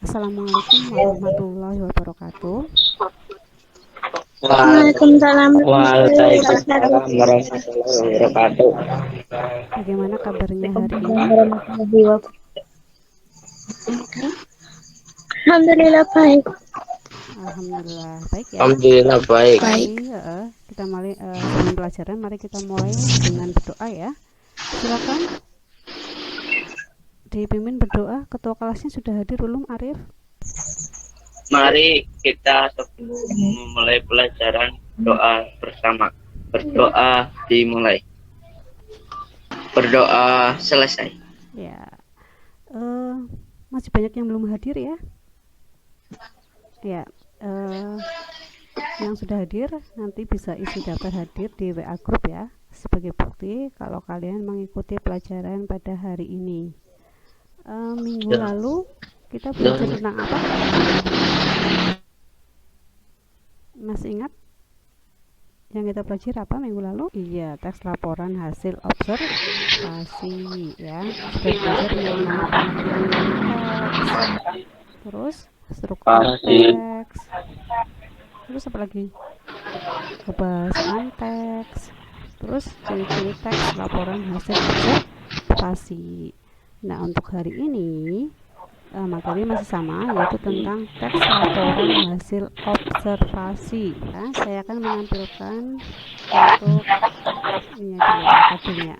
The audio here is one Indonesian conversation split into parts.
Assalamualaikum warahmatullahi wabarakatuh. Waalaikumsalam Waalaikumsalam warahmatullahi wabarakatuh. Bagaimana kabarnya hari ini? warahmatullahi wabarakatuh. Alhamdulillah baik. Alhamdulillah baik ya. Alhamdulillah baik. Kita mulai sebelum pelajaran, mari kita mulai dengan berdoa ya. Silakan dipimpin berdoa. Ketua kelasnya sudah hadir belum, Arif? Mari kita sebelum memulai pelajaran doa bersama. Berdoa dimulai. Berdoa selesai. Ya. Masih banyak yang belum hadir ya. Ya. Yang sudah hadir nanti bisa isi daftar hadir di WA Group ya, sebagai bukti kalau kalian mengikuti pelajaran pada hari ini. Minggu lalu kita belajar tentang apa? Masih ingat yang kita pelajari apa minggu lalu? Iya, teks laporan hasil observasi ya. Sudah belajar mengenai pengertian teks, terus struktur teks, terus apa lagi? Kebahasan teks, terus ciri-ciri teks laporan hasil observasi. Nah, untuk hari ini materi masih sama, yaitu tentang teks laporan hasil observasi ya. Saya akan menampilkan untuk ini dulu tabelnya.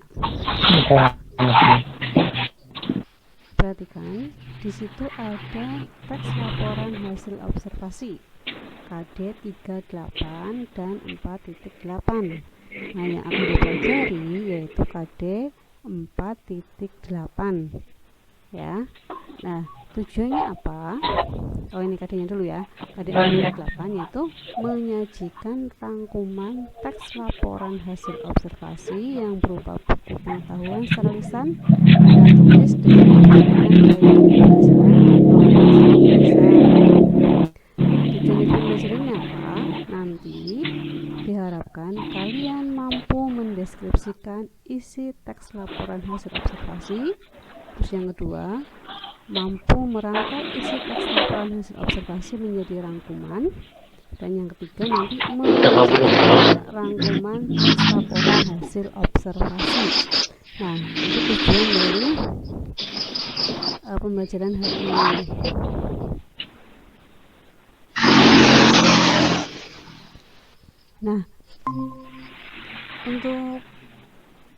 Perhatikan, di situ ada teks laporan hasil observasi KD 38 dan 4.8. Nah, yang akan dipelajari yaitu KD 4.8 ya. Nah, tujuannya apa? Oh, ini KD-nya dulu ya. KD 4.8 yaitu menyajikan rangkuman teks laporan hasil observasi yang berupa buku pengetahuan secara lisan dan tulis dengan menggunakan gaya pembelajaran atau tulisan. Tujuan pembelajarannya apa? Nanti diharapkan kalian mampu mendeskripsikan isi teks laporan hasil observasi. Terus yang kedua, mampu merangkai isi teks laporan hasil observasi menjadi rangkuman. Dan yang ketiga, nanti menyajikan rangkuman teks laporan hasil observasi. Nah, itu tujuan dari pembelajaran hari ini. Nah, untuk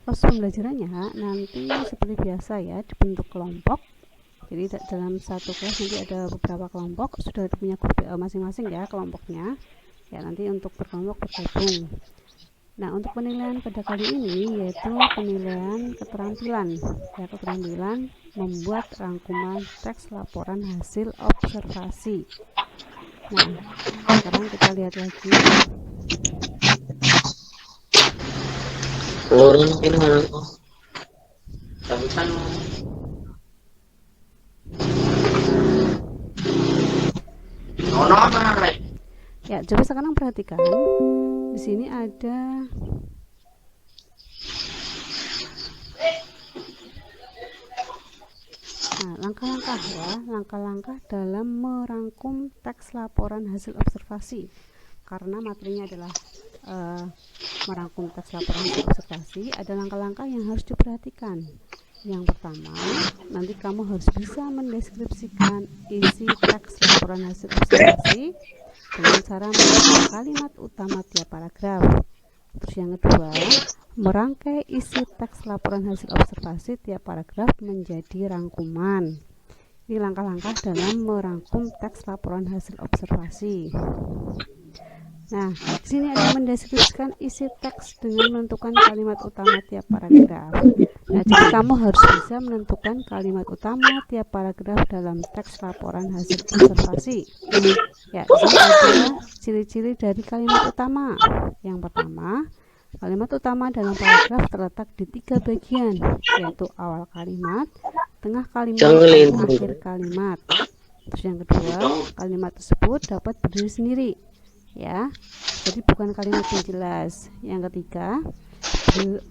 proses pembelajarannya nanti seperti biasa ya, dibentuk kelompok. Jadi dalam satu kelas nanti ada beberapa kelompok, sudah punya grup masing-masing ya kelompoknya. Ya, nanti untuk berkelompok bergabung. Nah, untuk penilaian pada kali ini yaitu penilaian keterampilan. Ya, keterampilan membuat rangkuman teks laporan hasil observasi. Nah, sekarang kita lihat lagi. Ya, coba sekarang perhatikan. Di sini ada langkah-langkah ya, langkah-langkah dalam merangkum teks laporan hasil observasi. Karena materinya adalah merangkum teks laporan hasil observasi, ada langkah-langkah yang harus diperhatikan. Yang pertama, nanti kamu harus bisa mendeskripsikan isi teks laporan hasil observasi dengan cara menggunakan kalimat utama tiap paragraf. Terus yang kedua, merangkai isi teks laporan hasil observasi tiap paragraf menjadi rangkuman. Ini langkah-langkah dalam merangkum teks laporan hasil observasi. Nah, di sini ada mendeskripsikan isi teks dengan menentukan kalimat utama tiap paragraf. Nah, jadi kamu harus bisa menentukan kalimat utama tiap paragraf dalam teks laporan hasil observasi. Ya, di sini ada ciri-ciri dari kalimat utama. Yang pertama, kalimat utama dalam paragraf terletak di 3 bagian, yaitu awal kalimat, tengah kalimat, dan akhir kalimat. Terus yang kedua, kalimat tersebut dapat berdiri sendiri. Ya, jadi bukan kalimat yang jelas. Yang ketiga,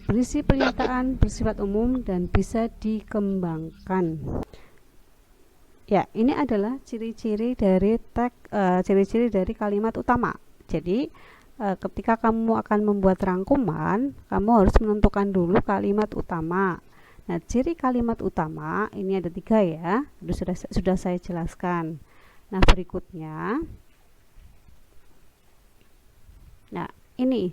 berisi pernyataan bersifat umum dan bisa dikembangkan. Ya, ini adalah ciri-ciri dari ciri-ciri dari kalimat utama. Jadi, ketika kamu akan membuat rangkuman, kamu harus menentukan dulu kalimat utama. Nah, ciri kalimat utama ini ada 3 ya. Sudah saya jelaskan. Nah, berikutnya, nah ini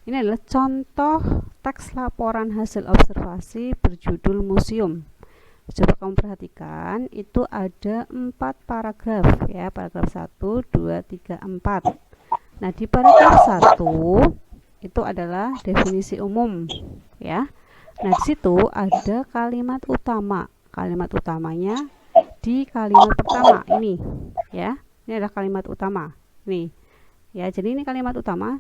adalah contoh teks laporan hasil observasi berjudul museum. Coba kamu perhatikan, itu ada 4 paragraf ya, paragraf 1, 2, 3, 4. Nah, di paragraf 1 itu adalah definisi umum ya. Nah, di situ ada kalimat utama. Kalimat utamanya di kalimat pertama ini ya. Ini adalah kalimat utama. Nih. Ya, jadi ini kalimat utama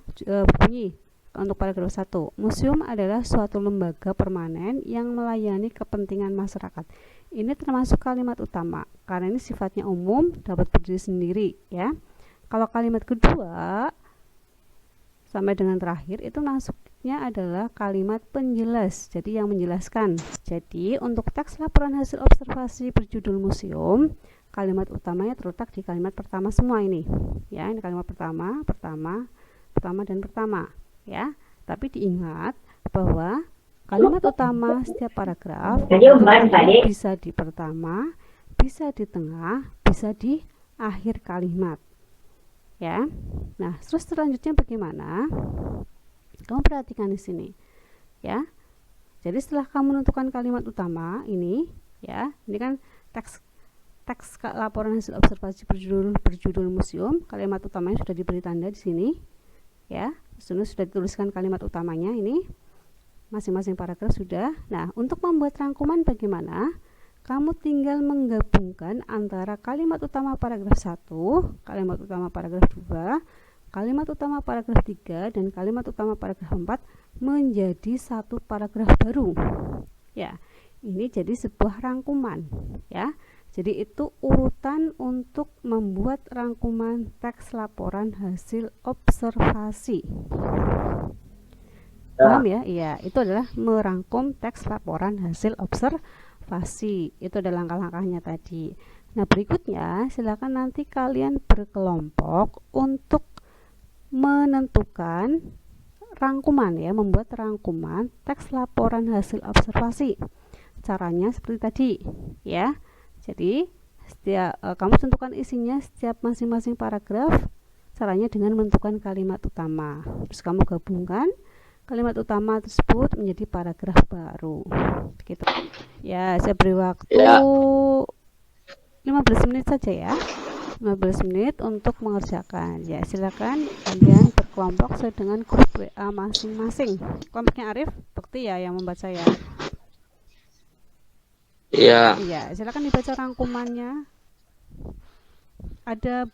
bunyi untuk paragraf 1. Museum adalah suatu lembaga permanen yang melayani kepentingan masyarakat. Ini termasuk kalimat utama karena ini sifatnya umum, dapat berdiri sendiri ya. Kalau kalimat kedua sampai dengan terakhir itu masuknya adalah kalimat penjelas. Jadi yang menjelaskan. Jadi untuk teks laporan hasil observasi berjudul museum, kalimat utamanya terletak di kalimat pertama semua ini. Ya, ini kalimat pertama dan pertama. Ya, tapi diingat bahwa kalimat utama setiap paragraf bisa di pertama, bisa di tengah, bisa di akhir kalimat. Ya. Nah, terus selanjutnya bagaimana? Kamu perhatikan di sini. Ya. Jadi setelah kamu menentukan kalimat utama ini, ya, ini kan teks laporan hasil observasi berjudul museum, kalimat utamanya sudah diberi tanda di sini. Ya, sudah dituliskan kalimat utamanya ini. Masing-masing paragraf sudah. Nah, untuk membuat rangkuman bagaimana? Kamu tinggal menggabungkan antara kalimat utama paragraf 1, kalimat utama paragraf 2, kalimat utama paragraf 3, dan kalimat utama paragraf 4 menjadi satu paragraf baru. Ya, ini jadi sebuah rangkuman. Ya, jadi itu urutan untuk membuat rangkuman teks laporan hasil observasi. Paham ya? Iya, itu adalah merangkum teks laporan hasil observasi. Itu adalah langkah-langkahnya tadi. Nah, berikutnya silakan nanti kalian berkelompok untuk menentukan rangkuman ya, membuat rangkuman teks laporan hasil observasi. Caranya seperti tadi, ya. Jadi, kamu tentukan isinya setiap masing-masing paragraf. Caranya dengan menentukan kalimat utama. Terus kamu gabungkan kalimat utama tersebut menjadi paragraf baru. Gitu. Ya, saya beri waktu 15 menit saja ya. 15 menit untuk mengerjakan. Ya, silakan kalian berkelompok sesuai dengan grup WA masing-masing. Kelompoknya Arif, Bekti ya yang membaca ya. Iya. Iya, silakan dibaca rangkumannya. Ada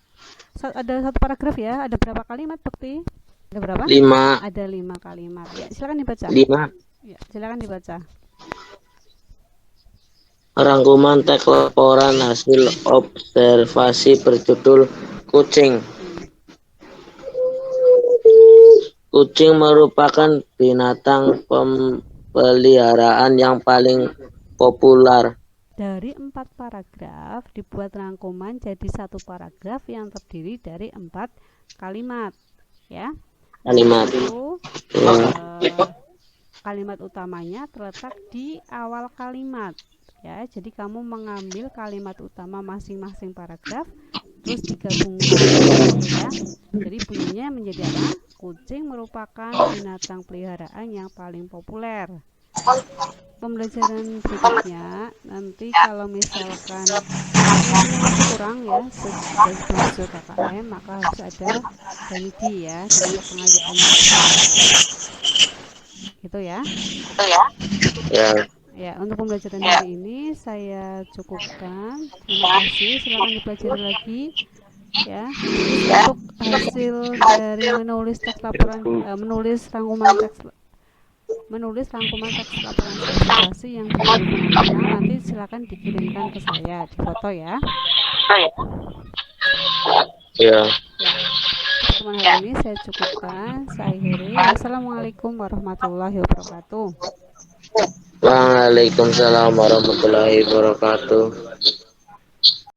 satu paragraf ya. Ada berapa kalimat, Bekti? Ada berapa? 5. Ada 5 kalimat. Ya, silakan dibaca. 5. Ya, silakan dibaca. Rangkuman teks laporan hasil observasi berjudul kucing. Kucing merupakan binatang peliharaan yang paling populer. Dari 4 paragraf dibuat rangkuman jadi satu paragraf yang terdiri dari 4 kalimat. Ya. Kalimat. Itu, kalimat utamanya terletak di awal kalimat. Ya, jadi kamu mengambil kalimat utama masing-masing paragraf terus digabungkan ya. Jadi bunyinya menjadi apa? Kucing merupakan binatang peliharaan yang paling populer. Pembelajaran berikutnya nanti kalau misalkan masih kurang ya sesuai KKM, maka harus ada remedi ya, jadi pengayaan gitu ya. Ya, untuk pembelajaran hari ini saya cukupkan. Terima kasih. Silakan dipelajari lagi ya. Untuk hasil dari menulis teks laporan, menulis rangkuman teks laporan observasi yang berikutnya nanti silakan dikirimkan ke saya di foto ya. Ya. Pertemuan hari ini saya cukupkan. Saya akhiri. Assalamualaikum warahmatullahi wabarakatuh. Waalaikumsalam warahmatullahi wabarakatuh.